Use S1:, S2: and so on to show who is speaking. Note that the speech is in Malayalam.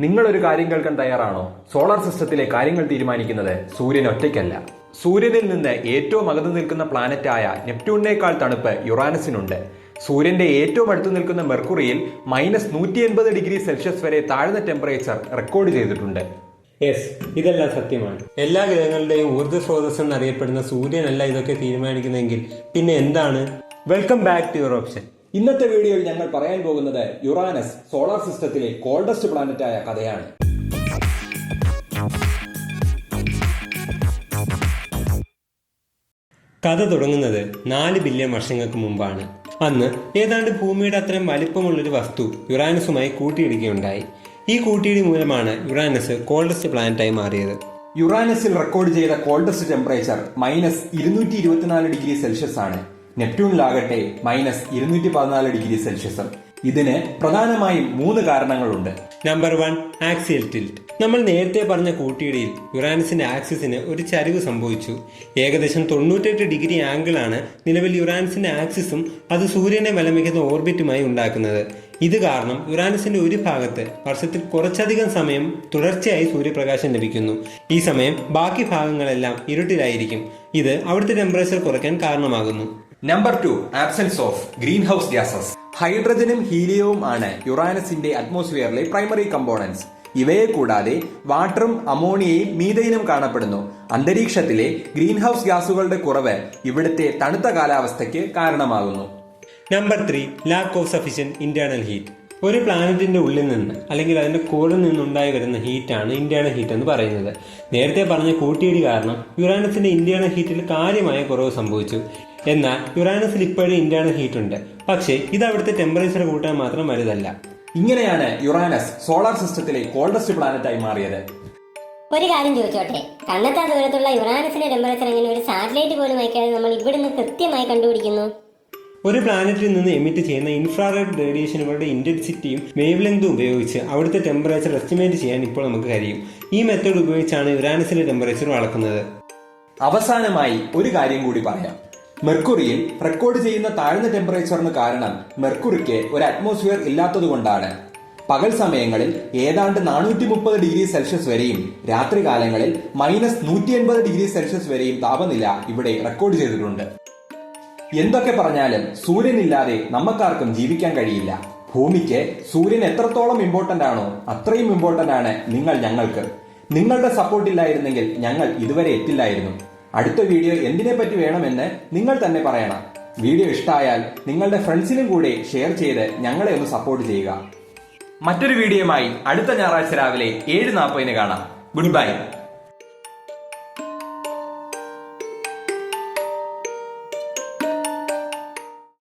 S1: നിങ്ങളൊരു കാര്യം കേൾക്കാൻ തയ്യാറാണോ? സോളാർ സിസ്റ്റത്തിലെ കാര്യങ്ങൾ തീരുമാനിക്കുന്നത് സൂര്യൻ ഒറ്റയ്ക്കല്ല. സൂര്യനിൽ നിന്ന് ഏറ്റവും അകന്നു നിൽക്കുന്ന പ്ലാനറ്റായ നെപ്റ്റ്യൂണിനേക്കാൾ തണുപ്പ് യുറാനസിനുണ്ട്. സൂര്യന്റെ ഏറ്റവും അടുത്ത് നിൽക്കുന്ന മെർക്കുറിയിൽ -180°C വരെ താഴ്ന്ന ടെമ്പറേച്ചർ റെക്കോർഡ് ചെയ്തിട്ടുണ്ട്.
S2: യെസ്, ഇതെല്ലാം സത്യമാണ്. എല്ലാ ഗ്രഹങ്ങളുടെയും ഊർജ്ജ സ്രോതസ് എന്നറിയപ്പെടുന്ന സൂര്യനല്ല ഇതൊക്കെ തീരുമാനിക്കുന്നെങ്കിൽ പിന്നെ എന്താണ്? Welcome back to your option.
S1: ഇന്നത്തെ വീഡിയോയിൽ ഞങ്ങൾ പറയാൻ പോകുന്നത് യുറാനസ് സോളാർ സിസ്റ്റത്തിലെ കോൾഡസ്റ്റ് പ്ലാനറ്റായ കഥയാണ്.
S2: കഥ തുടങ്ങുന്നത് 4 ബില്യൺ വർഷങ്ങൾക്ക് മുമ്പാണ്. അന്ന് ഏതാണ്ട് ഭൂമിയുടെ അത്രയും വലിപ്പമുള്ളൊരു വസ്തു യുറാനസുമായി കൂട്ടിയിടിക്കുകയുണ്ടായി. ഈ കൂട്ടിയിടി മൂലമാണ് യുറാനസ് കോൾഡസ്റ്റ് പ്ലാനറ്റായി മാറിയത്.
S1: യുറാനസിൽ റെക്കോർഡ് ചെയ്ത കോൾഡസ്റ്റ് ടെമ്പറേച്ചർ -224°C ആണ്. നെപ്റ്റ്യൂണിലാകട്ടെ -214°C. ഇതിന് പ്രധാനമായും 3 കാരണങ്ങളുണ്ട്.
S2: Number 1, axial tilt. നമ്മൾ നേരത്തെ പറഞ്ഞ കൂട്ടിയിടിയിൽ യുറാനസിന്റെ ആക്സിസിന് ഒരു ചരിവ് സംഭവിച്ചു. ഏകദേശം 98° ആംഗിളാണ് നിലവിൽ യുറാനസിന്റെ ആക്സിസും അത് സൂര്യനെ വലമിക്കുന്ന ഓർബിറ്റുമായി ഉണ്ടാക്കുന്നത്. ഇത് കാരണം യുറാനസിന്റെ ഒരു ഭാഗത്ത് വർഷത്തിൽ കുറച്ചധികം സമയം തുടർച്ചയായി സൂര്യപ്രകാശം ലഭിക്കുന്നു. ഈ സമയം ബാക്കി ഭാഗങ്ങളെല്ലാം ഇരുട്ടിലായിരിക്കും. ഇത് അവിടുത്തെ ടെമ്പറേച്ചർ കുറയ്ക്കാൻ കാരണമാകുന്നു.
S1: Number 2, absence of green house gases. ഹൈഡ്രജനും ഹീലിയവും ആണ് യുറാനസിന്റെ അറ്റ്മോസ്ഫിയറിലെ പ്രൈമറി കമ്പോണൻസ്. ഇവയെ കൂടാതെ വാട്ടറും അമോണിയയും മീഥൈനും കാണപ്പെടുന്നു. അന്തരീക്ഷത്തിലെ ഗ്രീൻ ഹൗസ് ഗ്യാസുകളുടെ കുറവ് ഇവിടുത്തെ തണുത്ത കാലാവസ്ഥയ്ക്ക് കാരണമാകുന്നു.
S2: Number 3, lack of sufficient internal heat. ഒരു പ്ലാനറ്റിന്റെ ഉള്ളിൽ നിന്ന് അല്ലെങ്കിൽ അതിന്റെ കോറിൽ നിന്നുണ്ടായി വരുന്ന ഹീറ്റാണ് ഇന്റേണൽ ഹീറ്റ് എന്ന് പറയുന്നത്. നേരത്തെ പറഞ്ഞ കൂട്ടിയിടി കാരണം യുറാനസിന്റെ ഇന്റേണൽ ഹീറ്റിൽ കാര്യമായ കുറവ് സംഭവിച്ചു. എന്നാൽ യുറാനസിൽ ഇപ്പോഴും ഇന്റേണൽ ഹീറ്റ് ഉണ്ട്. പക്ഷേ ഇത് അവിടുത്തെ ടെമ്പറേച്ചർ കൂട്ടാൻ മാത്രം വലുതല്ല.
S1: ഇങ്ങനെയാണ് യുറാനസ് സോളാർ സിസ്റ്റത്തിലെ കോൾഡസ്റ്റ് പ്ലാനറ്റായി മാറിയത്.
S3: ഒരു കാര്യം ചോദിച്ചോട്ടെ, കണ്ണെത്താ ദൂരത്തുള്ള യുറാനസിന്റെ ടെമ്പറേച്ചർ എങ്ങനെ ഒരു സാറ്റലൈറ്റ് പോലും അയക്കാതെ നമ്മൾ ഇവിടുന്ന് കൃത്യമായി കണ്ടുപിടിക്കുന്നു?
S2: ഒരു പ്ലാനറ്റിൽ നിന്ന് എമിറ്റ് ചെയ്യുന്ന ഇൻഫ്രാറെഡ് റേഡിയേഷനുകളുടെ ഇന്റൻസിറ്റിയും വേവ് ലെങ്തും ഉപയോഗിച്ച് അവിടുത്തെ ടെമ്പറേച്ചർ എസ്റ്റിമേറ്റ് ചെയ്യാൻ ഇപ്പോൾ നമുക്ക് കഴിയും. ഈ മെത്തേഡ് ഉപയോഗിച്ചാണ് യുറാനസിലെ ടെമ്പറേച്ചർ അളക്കുന്നത്.
S1: അവസാനമായി ഒരു കാര്യം കൂടി പറയാം. മെർക്കുറിയിൽ റെക്കോർഡ് ചെയ്യുന്ന താഴ്ന്ന ടെമ്പറേച്ചറിന് കാരണം മെർക്കുറിക്ക് ഒരു അറ്റ്മോസ്ഫിയർ ഇല്ലാത്തതുകൊണ്ടാണ്. പകൽ സമയങ്ങളിൽ ഏതാണ്ട് 430°C വരെയും രാത്രികാലങ്ങളിൽ -180°C വരെയും താപനില ഇവിടെ റെക്കോർഡ് ചെയ്തിട്ടുണ്ട്. എന്തൊക്കെ പറഞ്ഞാലും സൂര്യനില്ലാതെ നമുക്കാർക്കും ജീവിക്കാൻ കഴിയില്ല. ഭൂമിക്ക് സൂര്യൻ എത്രത്തോളം ഇമ്പോർട്ടന്റ് ആണോ അത്രയും ഇമ്പോർട്ടന്റ് ആണ് നിങ്ങൾ ഞങ്ങൾക്ക്. നിങ്ങളുടെ സപ്പോർട്ട് ഇല്ലായിരുന്നെങ്കിൽ ഞങ്ങൾ ഇതുവരെ എത്തില്ലായിരുന്നു. അടുത്ത വീഡിയോ എന്തിനെ പറ്റി വേണമെന്ന് നിങ്ങൾ തന്നെ പറയണം. വീഡിയോ ഇഷ്ടമായാൽ നിങ്ങളുടെ ഫ്രണ്ട്സിനും കൂടെ ഷെയർ ചെയ്ത് ഞങ്ങളെ ഒന്ന് സപ്പോർട്ട് ചെയ്യുക. മറ്റൊരു വീഡിയോയുമായി അടുത്ത ഞായറാഴ്ച രാവിലെ 7:40 കാണാം. Good bye.